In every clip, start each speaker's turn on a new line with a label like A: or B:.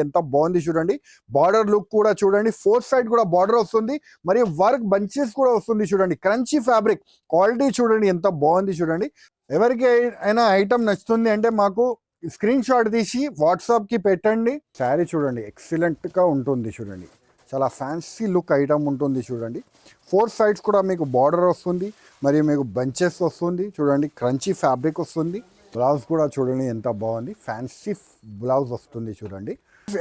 A: ఎంత బాగుంది చూడండి. బార్డర్ లుక్ కూడా చూడండి, 4 సైడ్ కూడా బార్డర్ వస్తుంది, మరియు వర్క్ బంచెస్ కూడా వస్తుంది చూడండి. క్రంచీ ఫ్యాబ్రిక్ క్వాలిటీ చూడండి ఎంత బాగుంది చూడండి. ఎవరికి అయినా ఐటమ్ నచ్చుతుంది అంటే మాకు స్క్రీన్ షాట్ తీసి వాట్సాప్ కి పెట్టండి. శారీ చూడండి ఎక్సలెంట్ గా ఉంటుంది చూడండి, చాలా ఫ్యాన్సీ లుక్ ఐటమ్ ఉంటుంది చూడండి. 4 సైడ్స్ కూడా మీకు బార్డర్ వస్తుంది, మరియు మీకు బంచెస్ వస్తుంది చూడండి. క్రంచీ ఫ్యాబ్రిక్ వస్తుంది. బ్లౌజ్ కూడా చూడండి ఎంత బాగుంది, ఫ్యాన్సీ బ్లౌజ్ వస్తుంది చూడండి.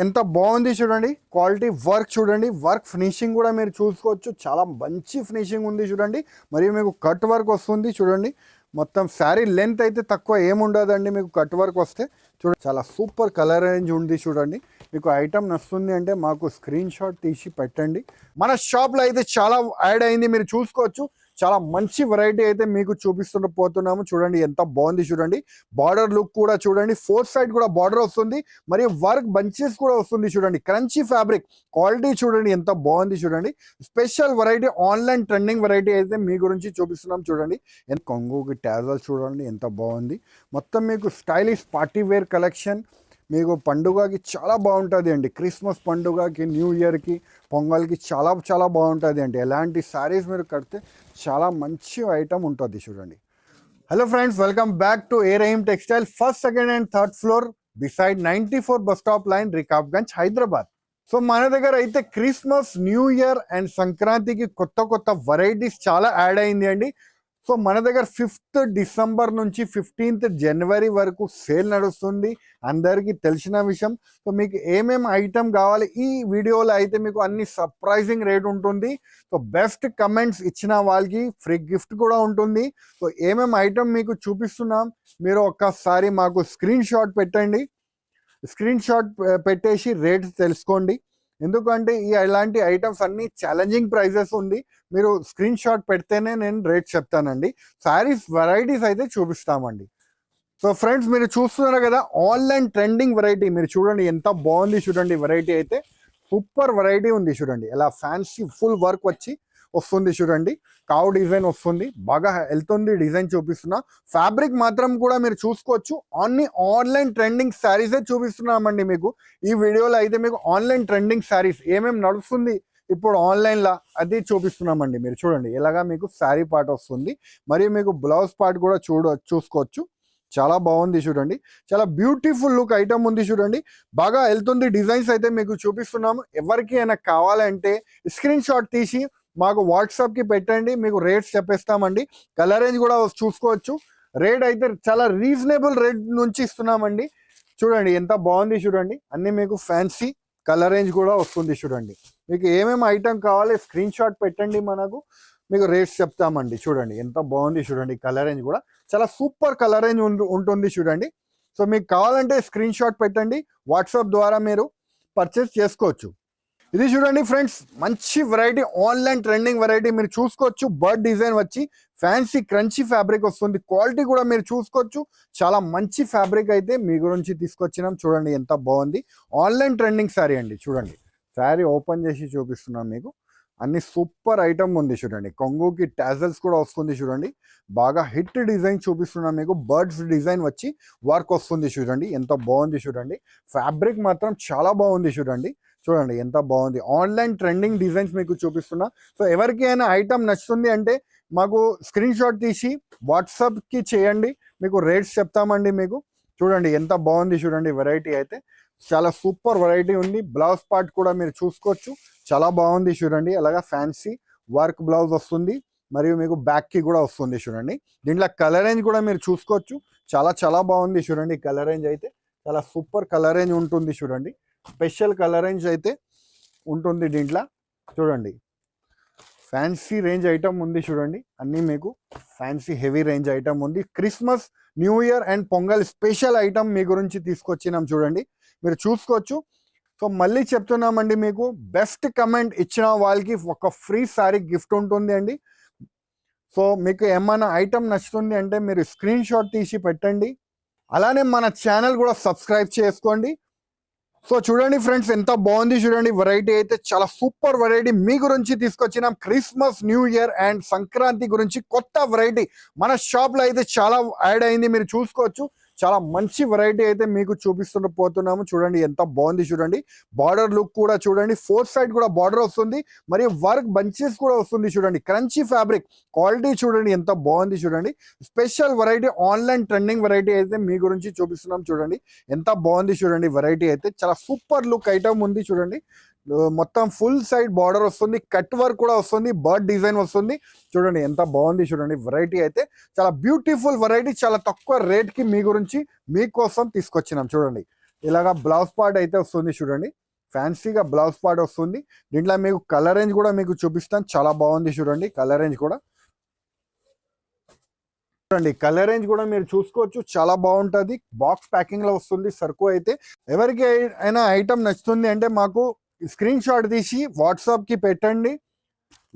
A: ఎంత బాగుంది చూడండి. క్వాలిటీ వర్క్ చూడండి, వర్క్ ఫినిషింగ్ కూడా మీరు చూసుకోవచ్చు, చాలా మంచి ఫినిషింగ్ ఉంది చూడండి. మరియు మీకు కట్ వర్క్ వస్తుంది చూడండి. మొత్తం శారీ లెంత్ అయితే తక్కువ ఏముండదండి మీకు కట్ వర్క్ వస్తే. చూడండి చాలా సూపర్ కలర్ రేంజ్ ఉంది చూడండి. మీకు ఐటమ్ నచ్చుతుంది అంటే మాకు స్క్రీన్ షాట్ తీసి పెట్టండి. మన షాప్లో అయితే చాలా యాడ్ అయింది, మీరు చూసుకోవచ్చు. చాలా మంచి వెరైటీ అయితే మీకు పోతున్నాము చూడండి ఎంత బాగుంది చూడండి. బార్డర్ లుక్ కూడా చూడండి, 4 సైడ్ కూడా బార్డర్ వస్తుంది, మరియు వర్క్ బంచెస్ కూడా వస్తుంది చూడండి. క్రంచీ ఫ్యాబ్రిక్ క్వాలిటీ చూడండి ఎంత బాగుంది చూడండి. Special variety, online trending variety అయితే మీ గురించి చూపిస్తున్నాం చూడండి. కొంగుకి ట్యాజల్ చూడండి ఎంత బాగుంది. మొత్తం మీకు స్టైలిష్ పార్టీ వేర్ కలెక్షన్ మీకు పండుగకి చాలా బాగుంటుంది అండి. క్రిస్మస్ పండుగకి, న్యూ ఇయర్కి, పొంగల్కి చాలా చాలా బాగుంటుంది అండి. ఎలాంటి శారీస్ మీరు కడితే చాలా మంచి ఐటమ్ ఉంటుంది చూడండి. Hello friends, welcome back to A Rahim textile, first, second and third floor beside 94 bus stop line, Rikabganj, Hyderabad. So మన దగ్గర అయితే క్రిస్మస్, న్యూ ఇయర్ అండ్ సంక్రాంతికి కొత్త కొత్త వెరైటీస్ చాలా యాడ్ అయింది అండి. సో మన దగ్గర 5th డిసెంబర్ నుంచి 15th జనవరి వరకు సేల్ నడుస్తుంది, అందరికీ తెలిసిన విషయం. సో మీకు ఏమేమి ఐటమ్ కావాలి ఈ వీడియోలో అయితే మీకు అన్ని సర్ప్రైజింగ్ రేట్ ఉంటుంది. సో బెస్ట్ కమెంట్స్ ఇచ్చిన వాళ్ళకి ఫ్రీ గిఫ్ట్ కూడా ఉంటుంది. సో ఏమేమి ఐటమ్ మీకు చూపిస్తున్నాం, మీరు ఒక్కసారి మాకు స్క్రీన్ షాట్ పెట్టండి. స్క్రీన్ షాట్ పెట్టేసి రేట్స్ తెలుసుకోండి. ఎందుకంటే ఇలాంటి ఐటమ్స్ అన్ని ఛాలెంజింగ్ ప్రైజెస్ ఉంది, మీరు స్క్రీన్ షాట్ పెడితేనే నేను రేట్ చెప్తానండి. శారీస్ వెరైటీస్ అయితే చూపిస్తామండి. సో ఫ్రెండ్స్, మీరు చూస్తున్నారు కదా ఆన్లైన్ ట్రెండింగ్ వెరైటీ, మీరు చూడండి ఎంత బాగుంది చూడండి. వెరైటీ అయితే సూపర్ వెరైటీ ఉంది చూడండి. ఎలా ఫ్యాన్సీ ఫుల్ వర్క్ వచ్చి వస్తుంది చూడండి. కావ్ డిజైన్ వస్తుంది, బాగా వెళ్తుంది డిజైన్ చూపిస్తున్నా. ఫ్యాబ్రిక్ మాత్రం కూడా మీరు చూసుకోవచ్చు. అన్ని ఆన్లైన్ ట్రెండింగ్ శారీసే చూపిస్తున్నామండి మీకు ఈ వీడియోలో. అయితే మీకు ఆన్లైన్ ట్రెండింగ్ శారీస్ ఏమేమి నడుస్తుంది ఇప్పుడు ఆన్లైన్లో అది చూపిస్తున్నామండి. మీరు చూడండి ఎలాగా మీకు శారీ పార్ట్ వస్తుంది, మరియు మీకు బ్లౌజ్ పార్ట్ కూడా చూసుకోవచ్చు. చాలా బాగుంది చూడండి, చాలా బ్యూటిఫుల్ లుక్ ఐటమ్ ఉంది చూడండి. బాగా వెళ్తుంది డిజైన్స్ అయితే మీకు చూపిస్తున్నాము. ఎవరికి అయినా కావాలంటే స్క్రీన్ షాట్ తీసి మాకు వాట్సాప్కి పెట్టండి, మీకు రేట్స్ చెప్పేస్తామండి. కలర్ రేంజ్ కూడా చూసుకోవచ్చు. రేట్ అయితే చాలా రీజనబుల్ రేట్ నుంచి ఇస్తున్నామండి. చూడండి ఎంత బాగుంది చూడండి. అన్ని మీకు ఫ్యాన్సీ కలర్ రేంజ్ కూడా వస్తుంది చూడండి. మీకు ఏమేమి ఐటమ్ కావాలి స్క్రీన్ షాట్ పెట్టండి, మనకు మీకు రేట్స్ చెప్తామండి. చూడండి ఎంత బాగుంది చూడండి. కలర్ రేంజ్ కూడా చాలా సూపర్ కలర్ రేంజ్ ఉంటుంది చూడండి. సో మీకు కావాలంటే స్క్రీన్ షాట్ పెట్టండి, వాట్సాప్ ద్వారా మీరు పర్చేస్ చేసుకోవచ్చు. ఇది చూడండి ఫ్రెండ్స్, మంచి వెరైటీ, ఆన్లైన్ ట్రెండింగ్ వెరైటీ మీరు చూసుకోవచ్చు. బర్డ్ డిజైన్ వచ్చి ఫ్యాన్సీ క్రంచీ ఫ్యాబ్రిక్ వస్తుంది. క్వాలిటీ కూడా మీరు చూసుకోవచ్చు. చాలా మంచి ఫ్యాబ్రిక్ అయితే మీ గురించి తీసుకొచ్చినాం. చూడండి ఎంత బాగుంది. ఆన్లైన్ ట్రెండింగ్ శారీ అండి. చూడండి శారీ ఓపెన్ చేసి చూపిస్తున్నాం మీకు. అన్ని సూపర్ ఐటమ్ ఉంది చూడండి. కొంగుకి టాజల్స్ కూడా వస్తుంది చూడండి. బాగా హిట్ డిజైన్ చూపిస్తున్నాం మీకు. బర్డ్స్ డిజైన్ వచ్చి వర్క్ వస్తుంది చూడండి. ఎంత బాగుంది చూడండి. ఫ్యాబ్రిక్ మాత్రం చాలా బాగుంది చూడండి. చూడండి ఎంత బాగుంది. ఆన్లైన్ ట్రెండింగ్ డిజైన్స్ మీకు చూపిస్తున్నా. సో ఎవరికి అయినా ఐటమ్ నచ్చుతుంది అంటే మాకు స్క్రీన్ షాట్ తీసి వాట్సాప్కి చేయండి, మీకు రేట్స్ చెప్తామండి మీకు. చూడండి ఎంత బాగుంది చూడండి. వెరైటీ అయితే చాలా సూపర్ వెరైటీ ఉంది. బ్లౌజ్ పార్ట్ కూడా మీరు చూసుకోవచ్చు, చాలా బాగుంది చూడండి. అలాగా ఫ్యాన్సీ వర్క్ బ్లౌజ్ వస్తుంది, మరియు మీకు బ్యాక్కి కూడా వస్తుంది చూడండి. దీంట్లో కలర్ రేంజ్ కూడా మీరు చూసుకోవచ్చు. చాలా చాలా బాగుంది చూడండి. కలర్ రేంజ్ అయితే చాలా సూపర్ కలర్ రేంజ్ ఉంటుంది చూడండి. స్పెషల్ కలర్ రేంజ్ అయితే ఉంటుంది దీంట్లో. చూడండి ఫ్యాన్సీ రేంజ్ ఐటమ్ ఉంది చూడండి. అన్నీ మీకు ఫ్యాన్సీ హెవీ రేంజ్ ఐటమ్ ఉంది. Christmas, new year and Pongal special item మీ గురించి తీసుకొచ్చినాం చూడండి, మీరు చూసుకోవచ్చు. సో మళ్ళీ చెప్తున్నామండి, మీకు బెస్ట్ కమెంట్ ఇచ్చిన వాళ్ళకి ఒక ఫ్రీ శారీ గిఫ్ట్ ఉంటుంది అండి. సో మీకు ఏమైనా ఐటమ్ నచ్చుతుంది అంటే మీరు స్క్రీన్ షాట్ తీసి పెట్టండి. అలానే మన ఛానల్ కూడా సబ్స్క్రైబ్ చేసుకోండి. సో చూడండి ఫ్రెండ్స్ ఎంత బాగుంది చూడండి. వెరైటీ అయితే చాలా సూపర్ వెరైటీ మీ గురించి తీసుకొచ్చినాం. Christmas, new year and Sankranti గురించి కొత్త వెరైటీ మన షాప్లో అయితే చాలా యాడ్ అయింది, మీరు చూసుకోవచ్చు. చాలా మంచి వెరైటీ అయితే మీకు పోతున్నాము. చూడండి ఎంత బాగుంది చూడండి. బార్డర్ లుక్ కూడా చూడండి, 4 సైడ్ కూడా బార్డర్ వస్తుంది, మరియు వర్క్ బంచెస్ కూడా వస్తుంది చూడండి. క్రంచీ ఫ్యాబ్రిక్ క్వాలిటీ చూడండి ఎంత బాగుంది చూడండి. Special variety, online trending variety అయితే మీ గురించి చూపిస్తున్నాం చూడండి. ఎంత బాగుంది చూడండి. వెరైటీ అయితే చాలా సూపర్ లుక్ ఐటమ్ ఉంది చూడండి. మొత్తం ఫుల్ సైడ్ బార్డర్ వస్తుంది, కట్ వర్క్ కూడా వస్తుంది, బర్డ్ డిజైన్ వస్తుంది చూడండి. ఎంత బాగుంది చూడండి. వెరైటీ అయితే చాలా బ్యూటిఫుల్ వెరైటీ, చాలా తక్కువ రేట్ కి మీ గురించి మీకోసం తీసుకొచ్చినాం చూడండి. ఇలాగా బ్లౌజ్ పార్ట్ అయితే వస్తుంది చూడండి, ఫ్యాన్సీగా బ్లౌజ్ పార్ట్ వస్తుంది. దీంట్లో మీకు కలర్ రేంజ్ కూడా మీకు చూపిస్తాను, చాలా బాగుంది చూడండి. కలర్ రేంజ్ కూడా చూడండి, కలర్ రేంజ్ కూడా మీరు చూసుకోవచ్చు, చాలా బాగుంటుంది. బాక్స్ ప్యాకింగ్ లో వస్తుంది సరుకు అయితే. ఎవరికి అయినా ఐటమ్ నచ్చుతుంది అంటే మాకు స్క్రీన్ షాట్ తీసి వాట్సాప్ కి పెట్టండి.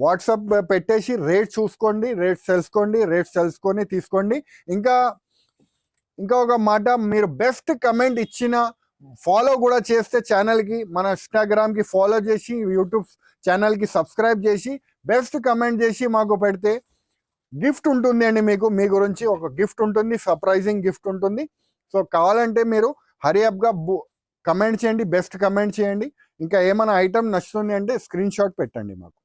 A: వాట్సాప్ పెట్టేసి రేట్ చూసుకోండి, రేట్స్ తెలుసుకొని తీసుకోండి. ఇంకా ఒక మాట, మీరు బెస్ట్ కమెంట్ ఇచ్చిన ఫాలో కూడా చేస్తే ఛానల్కి, మన ఇన్స్టాగ్రామ్కి ఫాలో చేసి, యూట్యూబ్ ఛానల్కి సబ్స్క్రైబ్ చేసి, బెస్ట్ కమెంట్ చేసి మాకు పెడితే గిఫ్ట్ ఉంటుంది అండి. మీ గురించి ఒక గిఫ్ట్ ఉంటుంది, సర్ప్రైజింగ్ గిఫ్ట్ ఉంటుంది. సో కావాలంటే మీరు హరియప్గా కమెంట్ చేయండి, బెస్ట్ కమెంట్ చేయండి. ఇంకా ఏమైనా ఐటమ్ నచ్చుతుంది అంటే స్క్రీన్ షాట్ పెట్టండి మాకు.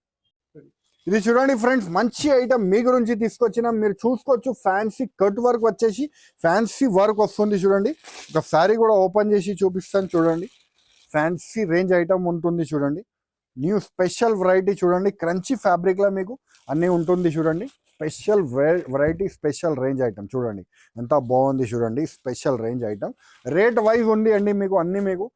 A: ఇది చూడండి ఫ్రెండ్స్, మంచి ఐటమ్ మీ గురించి తీసుకొచ్చిన, మీరు చూసుకోవచ్చు. ఫ్యాన్సీ కట్ వర్క్ వచ్చేసి ఫ్యాన్సీ వర్క్ వస్తుంది చూడండి. ఒక శారీ కూడా ఓపెన్ చేసి చూపిస్తాను చూడండి. ఫ్యాన్సీ రేంజ్ ఐటమ్ ఉంటుంది చూడండి. న్యూ స్పెషల్ వెరైటీ చూడండి, క్రంచీ ఫ్యాబ్రిక్లో మీకు అన్నీ ఉంటుంది చూడండి. Special variety, special range item చూడండి ఎంత బాగుంది చూడండి. Special range item, rate wise ఉంది అండి మీకు అన్నీ. మీకు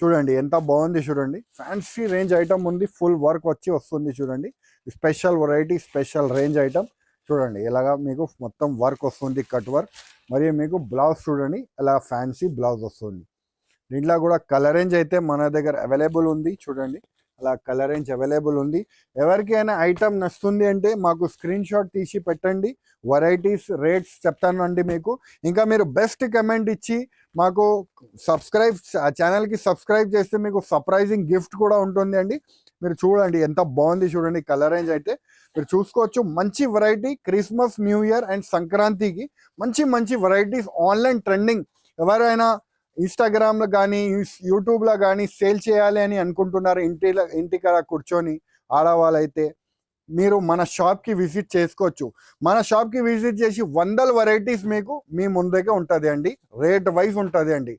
A: చూడండి ఎంత బాగుంది చూడండి. ఫ్యాన్సీ రేంజ్ ఐటమ్ ఉంది, ఫుల్ వర్క్ వస్తుంది చూడండి. Special variety, special range item చూడండి. ఇలాగా మీకు మొత్తం వర్క్ వస్తుంది, కట్ వర్క్. మరియు మీకు బ్లౌజ్ చూడండి, ఇలా ఫ్యాన్సీ బ్లౌజ్ వస్తుంది. దీంట్లో కూడా కలర్ రేంజ్ అయితే మన దగ్గర అవైలబుల్ ఉంది చూడండి. అలా కలర్ రేంజ్ అవైలబుల్ ఉంది. ఎవరికైనా ఐటమ్ నచ్చుతుంది అంటే మాకు స్క్రీన్ షాట్ తీసి పెట్టండి, వెరైటీస్ రేట్స్ చెప్తాను అండి మీకు. ఇంకా మీరు బెస్ట్ కమెంట్ ఇచ్చి మాకు ఛానల్కి సబ్స్క్రైబ్ చేస్తే మీకు సర్ప్రైజింగ్ గిఫ్ట్ కూడా ఉంటుంది అండి. మీరు చూడండి ఎంత బాగుంది చూడండి. కలర్ రేంజ్ అయితే మీరు చూసుకోవచ్చు. మంచి variety, Christmas, new year and సంక్రాంతికి మంచి వెరైటీస్, ఆన్లైన్ ట్రెండింగ్. ఎవరైనా ఇన్స్టాగ్రామ్లో కానీ యూట్యూబ్లో కానీ సేల్ చేయాలి అని అనుకుంటున్నారు, ఇంటికాడ కూర్చొని ఆడవాళ్ళైతే మీరు మన షాప్కి విజిట్ చేసుకోవచ్చు. మన షాప్కి విజిట్ చేసి 100 వెరైటీస్ మీకు మీ ముందుగా ఉంటుంది అండి, రేట్ వైజ్ ఉంటుంది అండి.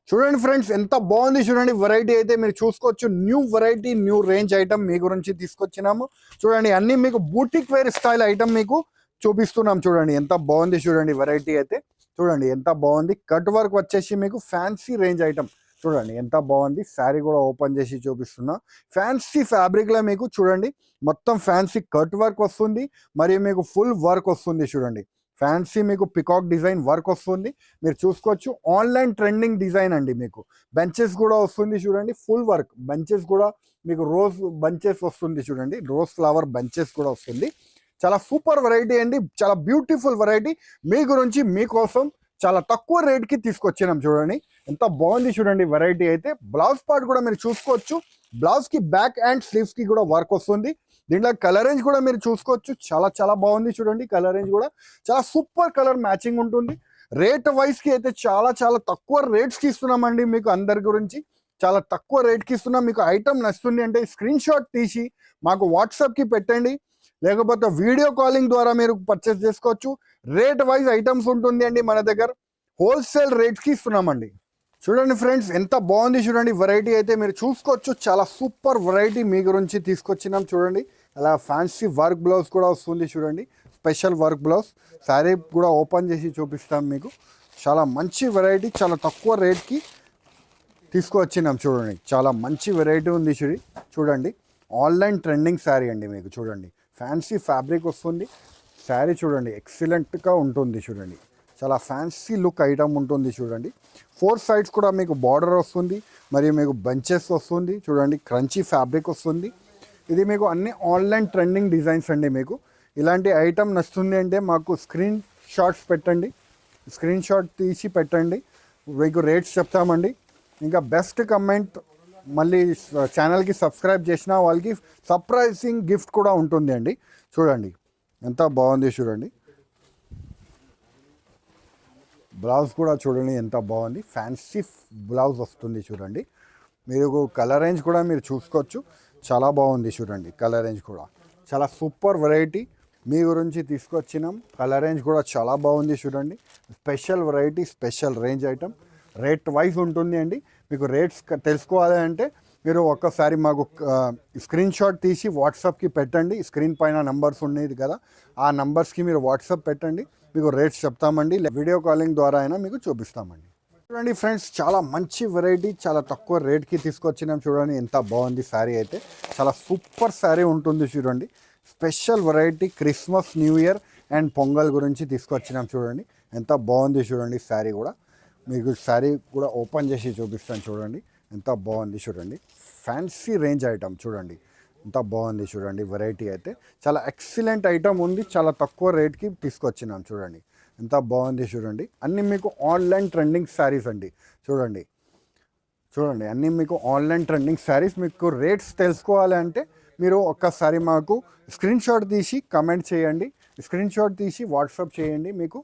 A: చూడండి ఫ్రెండ్స్ ఎంత బాగుంది చూడండి. వెరైటీ అయితే మీరు చూసుకోవచ్చు. New variety, new range item మీ గురించి తీసుకొచ్చినాము చూడండి. అన్నీ మీకు బూటిక్ వేర్ స్టైల్ ఐటమ్ మీకు చూపిస్తున్నాం చూడండి. ఎంత బాగుంది చూడండి. వెరైటీ అయితే చూడండి ఎంత బాగుంది. కట్ వర్క్ వచ్చేసి మీకు ఫ్యాన్సీ రేంజ్ ఐటమ్ చూడండి ఎంత బాగుంది. శారీ కూడా ఓపెన్ చేసి చూపిస్తున్నా. ఫ్యాన్సీ ఫ్యాబ్రిక్లో మీకు చూడండి మొత్తం ఫ్యాన్సీ కట్ వర్క్ వస్తుంది, మరియు మీకు ఫుల్ వర్క్ వస్తుంది చూడండి. ఫ్యాన్సీ మీకు పికాక్ డిజైన్ వర్క్ వస్తుంది, మీరు చూసుకోవచ్చు. ఆన్లైన్ ట్రెండింగ్ డిజైన్ అండి. మీకు బెంచెస్ కూడా వస్తుంది చూడండి, ఫుల్ వర్క్ బెంచెస్ కూడా మీకు రోజ్ బంచెస్ వస్తుంది చూడండి. రోజ్ ఫ్లవర్ బంచెస్ కూడా వస్తుంది. చాలా సూపర్ వెరైటీ అండి, చాలా బ్యూటిఫుల్ వెరైటీ మీ గురించి మీకోసం చాలా తక్కువ రేట్కి తీసుకొచ్చినాం చూడండి. ఎంత బాగుంది చూడండి వెరైటీ అయితే. బ్లౌజ్ పార్ట్ కూడా మీరు చూసుకోవచ్చు. బ్లౌజ్కి బ్యాక్ అండ్ స్లీవ్స్కి కూడా వర్క్ వస్తుంది. దీంట్లో కలర్ రేంజ్ కూడా మీరు చూసుకోవచ్చు. చాలా బాగుంది చూడండి. కలర్ రేంజ్ కూడా చాలా సూపర్ కలర్ మ్యాచింగ్ ఉంటుంది. రేట్ వైజ్కి అయితే చాలా తక్కువ రేట్స్కి ఇస్తున్నామండి మీకు. అందరి గురించి చాలా తక్కువ రేట్కి ఇస్తున్నాం. మీకు ఐటమ్ నచ్చుతుంది అంటే స్క్రీన్ షాట్ తీసి మాకు వాట్సాప్కి పెట్టండి, లేకపోతే వీడియో కాలింగ్ ద్వారా మీరు పర్చేస్ చేసుకోవచ్చు. రేట్ వైజ్ ఐటమ్స్ ఉంటుంది అండి మన దగ్గర. హోల్సేల్ రేట్స్కి ఇస్తున్నామండి. చూడండి ఫ్రెండ్స్ ఎంత బాగుంది చూడండి. వెరైటీ అయితే మీరు చూసుకోవచ్చు. చాలా సూపర్ వెరైటీ మీ గురించి తీసుకొచ్చినాం చూడండి. అలా ఫ్యాన్సీ వర్క్ బ్లౌజ్ కూడా వస్తుంది చూడండి. Special work blouse. శారీ కూడా ఓపెన్ చేసి చూపిస్తాం మీకు. చాలా మంచి వెరైటీ, చాలా తక్కువ రేట్కి తీసుకువచ్చినాం చూడండి. చాలా మంచి వెరైటీ ఉంది చూడండి. ఆన్లైన్ ట్రెండింగ్ శారీ అండి మీకు చూడండి. ఫ్యాన్సీ ఫ్యాబ్రిక్ వస్తుంది. శారీ చూడండి ఎక్సలెంట్గా ఉంటుంది చూడండి. చాలా ఫ్యాన్సీ లుక్ ఐటమ్ ఉంటుంది చూడండి. 4 సైడ్స్ కూడా మీకు బార్డర్ వస్తుంది, మరియు మీకు బంచెస్ వస్తుంది చూడండి. క్రంచీ ఫ్యాబ్రిక్ వస్తుంది. ఇది మీకు అన్ని ఆన్లైన్ ట్రెండింగ్ డిజైన్స్ అండి. మీకు ఇలాంటి ఐటమ్ నచ్చుతుంది అంటే మాకు స్క్రీన్ షాట్స్ పెట్టండి, స్క్రీన్ షాట్ తీసి పెట్టండి, మీకు రేట్స్ చెప్తామండి. ఇంకా బెస్ట్ కమెంట్ మళ్ళీ ఛానల్కి సబ్స్క్రైబ్ చేసిన వాళ్ళకి సర్ప్రైజింగ్ గిఫ్ట్ కూడా ఉంటుంది అండి. చూడండి ఎంత బాగుంది చూడండి. బ్లౌజ్ కూడా చూడండి ఎంత బాగుంది, ఫ్యాన్సీ బ్లౌజ్ వస్తుంది చూడండి. మీరు కలర్ రేంజ్ కూడా మీరు చూసుకోవచ్చు, చాలా బాగుంది చూడండి. కలర్ రేంజ్ కూడా చాలా సూపర్ వెరైటీ మీ గురించి తీసుకొచ్చినాం. కలర్ రేంజ్ కూడా చాలా బాగుంది చూడండి. Special variety, special range item. Rate wise ఉంటుంది అండి. మీకు రేట్స్ తెలుసుకోవాలి అంటే మీరు ఒక్కసారి మాకు స్క్రీన్ షాట్ తీసి వాట్సాప్కి పెట్టండి. స్క్రీన్ పైన నంబర్స్ ఉన్నాయి కదా, ఆ నంబర్స్కి మీరు వాట్సాప్ పెట్టండి, మీకు రేట్స్ చెప్తామండి. వీడియో కాలింగ్ ద్వారా అయినా మీకు చూపిస్తామండి. చూడండి ఫ్రెండ్స్, చాలా మంచి వెరైటీ, చాలా తక్కువ రేట్కి తీసుకొచ్చినాం చూడండి. ఎంత బాగుంది శారీ అయితే, చాలా సూపర్ శారీ ఉంటుంది చూడండి. Special variety Christmas, new year and pongal గురించి తీసుకొచ్చినాం చూడండి. ఎంత బాగుంది చూడండి శారీ కూడా. మీకు శారీ కూడా ఓపెన్ చేసి చూపిస్తాను చూడండి. ఎంత బాగుంది చూడండి. ఫ్యాన్సీ రేంజ్ ఐటమ్ చూడండి, ఎంత బాగుంది చూడండి. వెరైటీ అయితే చాలా ఎక్సలెంట్ ఐటమ్ ఉంది, చాలా తక్కువ రేట్కి తీసుకొచ్చినాం చూడండి. ఎంత బాగుంది చూడండి. అన్నీ మీకు ఆన్లైన్ ట్రెండింగ్ శారీస్ అండి చూడండి. చూడండి అన్నీ మీకు ఆన్లైన్ ట్రెండింగ్ శారీస్. మీకు రేట్స్ తెలుసుకోవాలి అంటే మీరు ఒక్కసారి మాకు స్క్రీన్ షాట్ తీసి కమెంట్ చేయండి, స్క్రీన్ షాట్ తీసి వాట్సాప్ చేయండి, మీకు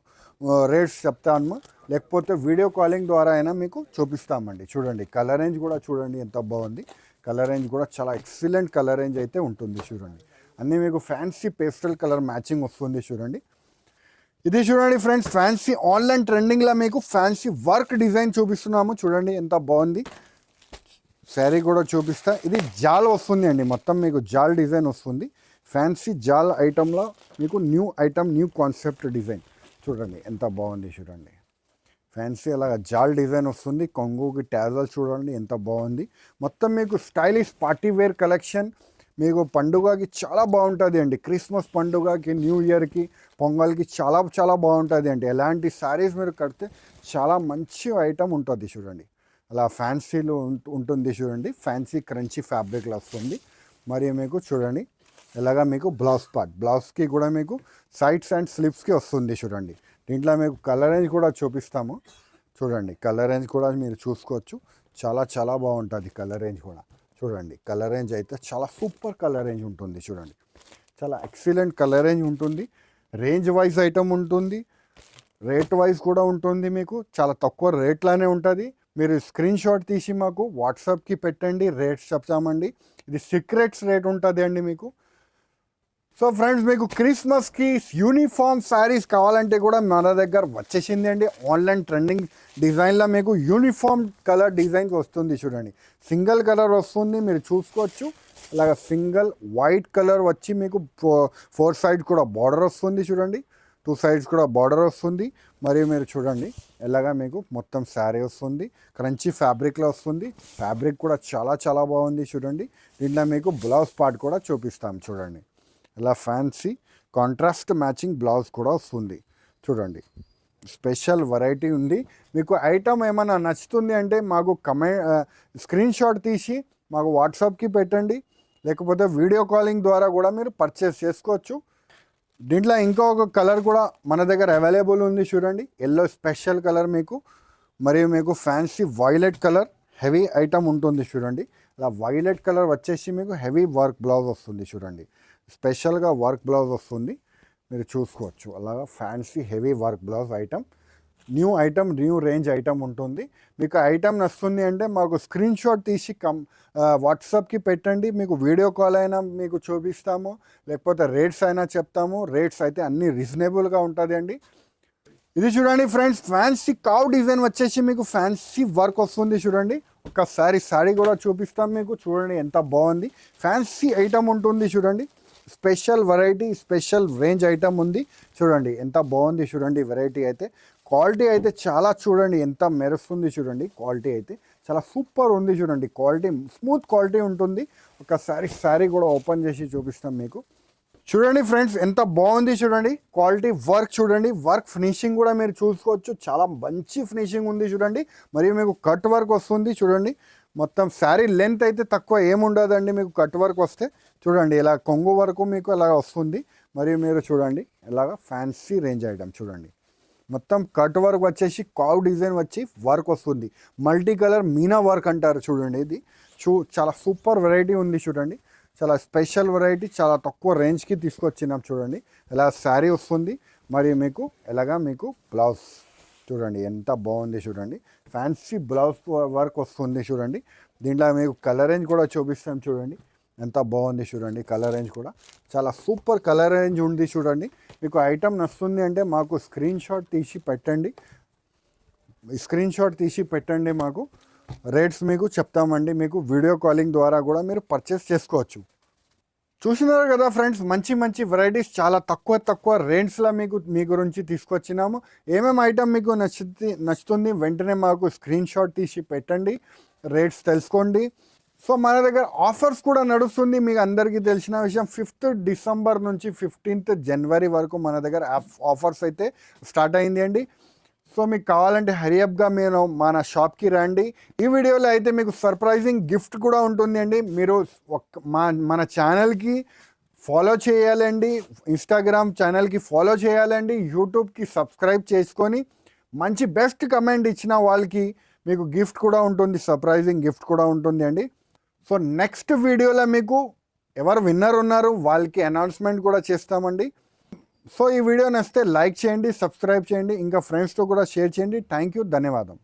A: రేట్స్ చెప్తాను. లేకపోతే వీడియో కాలింగ్ ద్వారా అయినా మీకు చూపిస్తామండి. చూడండి కలర్ రేంజ్ కూడా చూడండి ఎంత బాగుంది. కలర్ రేంజ్ కూడా చాలా ఎక్సలెంట్ కలర్ రేంజ్ అయితే ఉంటుంది చూడండి. అన్నీ మీకు ఫ్యాన్సీ పేస్టల్ కలర్ మ్యాచింగ్ వస్తుంది చూడండి. ఇది చూడండి ఫ్రెండ్స్, ఫ్యాన్సీ ఆన్లైన్ ట్రెండింగ్లో మీకు ఫ్యాన్సీ వర్క్ డిజైన్ చూపిస్తున్నాము చూడండి. ఎంత బాగుంది. శారీ కూడా చూపిస్తా. ఇది జాల్ వస్తుంది అండి, మొత్తం మీకు జాల్ డిజైన్ వస్తుంది. ఫ్యాన్సీ జాల్ ఐటమ్లో మీకు new item, new concept design చూడండి. ఎంత బాగుంది చూడండి. ఫ్యాన్సీ అలాగా జాల్ డిజైన్ వస్తుంది. కొంగుకి ట్యాజల్ చూడండి ఎంత బాగుంది. మొత్తం మీకు స్టైలిష్ పార్టీ వేర్ కలెక్షన్. మీకు పండుగకి చాలా బాగుంటుంది అండి. క్రిస్మస్ పండుగకి, న్యూ ఇయర్కి, పొంగల్కి చాలా చాలా బాగుంటుంది అండి. ఎలాంటి శారీస్ మీరు కడితే చాలా మంచి ఐటమ్ ఉంటుంది చూడండి. అలా ఫ్యాన్సీలో ఉంటుంది చూడండి. ఫ్యాన్సీ క్రంచీ ఫ్యాబ్రిక్లో వస్తుంది. మరి మీకు చూడండి ఇలాగా మీకు బ్లౌజ్ పార్ట్, బ్లౌజ్కి కూడా మీకు సైడ్స్ అండ్ స్లిప్స్కి వస్తుంది చూడండి. దీంట్లో మీకు కలర్ రేంజ్ కూడా చూపిస్తాము చూడండి. కలర్ రేంజ్ కూడా మీరు చూసుకోవచ్చు, చాలా చాలా బాగుంటుంది కలర్ రేంజ్ కూడా చూడండి. కలర్ రేంజ్ అయితే చాలా సూపర్ కలర్ రేంజ్ ఉంటుంది చూడండి. చాలా ఎక్సలెంట్ కలర్ రేంజ్ ఉంటుంది. రేంజ్ వైజ్ ఐటమ్ ఉంటుంది, రేట్ వైజ్ కూడా ఉంటుంది. మీకు చాలా తక్కువ రేట్లోనే ఉంటుంది. మీరు స్క్రీన్ షాట్ తీసి మాకు వాట్సాప్కి పెట్టండి, రేట్స్ చెప్తామండి. ఇది సీక్రెట్స్ రేట్ ఉంటుంది అండి మీకు. సో ఫ్రెండ్స్, మీకు క్రిస్మస్కి యూనిఫామ్ శారీస్ కావాలంటే కూడా మన దగ్గర వచ్చేసింది అండి. ఆన్లైన్ ట్రెండింగ్ డిజైన్లో మీకు యూనిఫామ్ కలర్ డిజైన్స్ వస్తుంది చూడండి. సింగిల్ కలర్ వస్తుంది, మీరు చూసుకోవచ్చు. ఇలాగ సింగిల్ వైట్ కలర్ వచ్చి మీకు 4 సైడ్ కూడా బార్డర్ వస్తుంది చూడండి. 2 సైడ్స్ కూడా బార్డర్ వస్తుంది. మరియు మీరు చూడండి ఇలాగా మీకు మొత్తం శారీ వస్తుంది. క్రంచీ ఫ్యాబ్రిక్లో వస్తుంది. ఫ్యాబ్రిక్ కూడా చాలా చాలా బాగుంది చూడండి. దీంట్లో మీకు బ్లౌజ్ పార్ట్ కూడా చూపిస్తాం చూడండి. ఇలా ఫ్యాన్సీ కాంట్రాస్ట్ మ్యాచింగ్ బ్లౌజ్ కూడా వస్తుంది చూడండి. స్పెషల్ వెరైటీ ఉంది. మీకు ఐటమ్ ఏమైనా నచ్చుతుంది అంటే మాకు స్క్రీన్ షాట్ తీసి మాకు వాట్సాప్కి పెట్టండి, లేకపోతే వీడియో కాలింగ్ ద్వారా కూడా మీరు పర్చేస్ చేసుకోవచ్చు. దీంట్లో ఇంకొక కలర్ కూడా మన దగ్గర అవైలబుల్ ఉంది చూడండి. ఎల్లో స్పెషల్ కలర్ మీకు, మరియు మీకు fancy violet colour heavy item ఉంటుంది చూడండి. అలా వైలెట్ కలర్ వచ్చేసి మీకు హెవీ వర్క్ బ్లౌజ్ వస్తుంది చూడండి. స్పెషల్గా వర్క్ బ్లౌజ్ వస్తుంది, మీరు చూసుకోవచ్చు. అలాగా fancy heavy work blouse item, new item, new range item ఉంటుంది. మీకు ఐటమ్ నచ్చుతుంది అంటే మాకు స్క్రీన్ షాట్ తీసి వాట్సాప్కి పెట్టండి. మీకు వీడియో కాల్ అయినా మీకు చూపిస్తాము, లేకపోతే రేట్స్ అయినా చెప్తాము. రేట్స్ అయితే అన్నీ రీజనబుల్గా ఉంటుంది అండి. ఇది చూడండి ఫ్రెండ్స్, ఫ్యాన్సీ కావ్ డిజైన్ వచ్చేసి మీకు ఫ్యాన్సీ వర్క్ వస్తుంది చూడండి. ఒకసారి శారీ కూడా చూపిస్తాం మీకు చూడండి. ఎంత బాగుంది, ఫ్యాన్సీ ఐటమ్ ఉంటుంది చూడండి. Special variety, special range item ఉంది చూడండి. ఎంత బాగుంది చూడండి వెరైటీ అయితే. క్వాలిటీ అయితే చాలా చూడండి ఎంత మెరుస్తుంది చూడండి. క్వాలిటీ అయితే చాలా సూపర్ ఉంది చూడండి. క్వాలిటీ స్మూత్ క్వాలిటీ ఉంటుంది. ఒకసారి శారీ కూడా ఓపెన్ చేసి చూపిస్తాం మీకు చూడండి ఫ్రెండ్స్. ఎంత బాగుంది చూడండి. క్వాలిటీ వర్క్ చూడండి. వర్క్ ఫినిషింగ్ కూడా మీరు చూసుకోవచ్చు, చాలా మంచి ఫినిషింగ్ ఉంది చూడండి. మరియు మీకు కట్ వర్క్ వస్తుంది చూడండి. మొత్తం శారీ లెంత్ అయితే తక్కువ ఏముండదండి మీకు కట్ వర్క్ వస్తే చూడండి. ఇలా కొంగు వరకు మీకు ఇలాగ వస్తుంది. మరియు మీరు చూడండి ఇలాగ ఫ్యాన్సీ రేంజ్ ఐటమ్ చూడండి. మొత్తం కట్ వర్క్ వచ్చేసి కావ్ డిజైన్ వచ్చి వర్క్ వస్తుంది. మల్టీ కలర్ మీనా వర్క్ అంటారు చూడండి. ఇది చాలా సూపర్ వెరైటీ ఉంది చూడండి. చాలా స్పెషల్ వెరైటీ, చాలా తక్కువ రేంజ్కి తీసుకొచ్చినాం చూడండి. ఇలా శారీ వస్తుంది, మరియు మీకు ఇలాగా మీకు బ్లౌజ్ చూడండి ఎంత బాగుంది చూడండి. ఫ్యాన్సీ బ్లౌజ్ వర్క్ వస్తుంది చూడండి. దీంట్లో మీకు కలర్ రేంజ్ కూడా చూపిస్తాం చూడండి. ఎంత బాగుంది చూడండి. కలర్ రేంజ్ కూడా చాలా సూపర్ కలర్ రేంజ్ ఉంది చూడండి. మీకు ఐటమ్ నచ్చుతుంది అంటే మాకు స్క్రీన్ షాట్ తీసి పెట్టండి. మాకు రేట్స్ మీకు చెప్తామండి. మీకు వీడియో కాలింగ్ ద్వారా కూడా మీరు పర్చేస్ చేసుకోవచ్చు. చూసినారు కదా ఫ్రెండ్స్, మంచి వెరైటీస్ చాలా తక్కువ రేంజ్లో మీ గురించి తీసుకొచ్చినాము. ఏమేమి ఐటమ్ మీకు నచ్చుతుంది వెంటనే మాకు స్క్రీన్ షాట్ తీసి పెట్టండి, రేట్స్ తెలుసుకోండి. సో మన దగ్గర ఆఫర్స్ కూడా నడుస్తుంది. మీకు అందరికీ తెలిసిన విషయం, 5th డిసెంబర్ నుంచి 15th జనవరి వరకు మన దగ్గర ఆఫర్స్ అయితే స్టార్ట్ అయింది అండి. సో మీకు కావాలంటే హరియప్గా మీరు మన షాప్కి రండి. ఈ వీడియోలో అయితే మీకు సర్ప్రైజింగ్ గిఫ్ట్ కూడా ఉంటుంది అండి. మీరు మన ఛానల్కి ఫాలో చేయాలండి, ఇన్స్టాగ్రామ్ ఛానల్కి ఫాలో చేయాలండి, యూట్యూబ్కి సబ్స్క్రైబ్ చేసుకొని మంచి బెస్ట్ కమెంట్ ఇచ్చిన వాళ్ళకి మీకు గిఫ్ట్ కూడా ఉంటుంది, సర్ప్రైజింగ్ గిఫ్ట్ కూడా ఉంటుంది అండి. సో నెక్స్ట్ వీడియోలో మీకు ఎవరు విన్నర్ ఉన్నారు వాళ్ళకి అనౌన్స్మెంట్ కూడా చేస్తామండి. సో ఈ వీడియో నచ్చితే లైక్ చేయండి, సబ్స్క్రైబ్ చేయండి, ఇంకా ఫ్రెండ్స్తో కూడా షేర్ చేయండి. థ్యాంక్ యూ, ధన్యవాదం.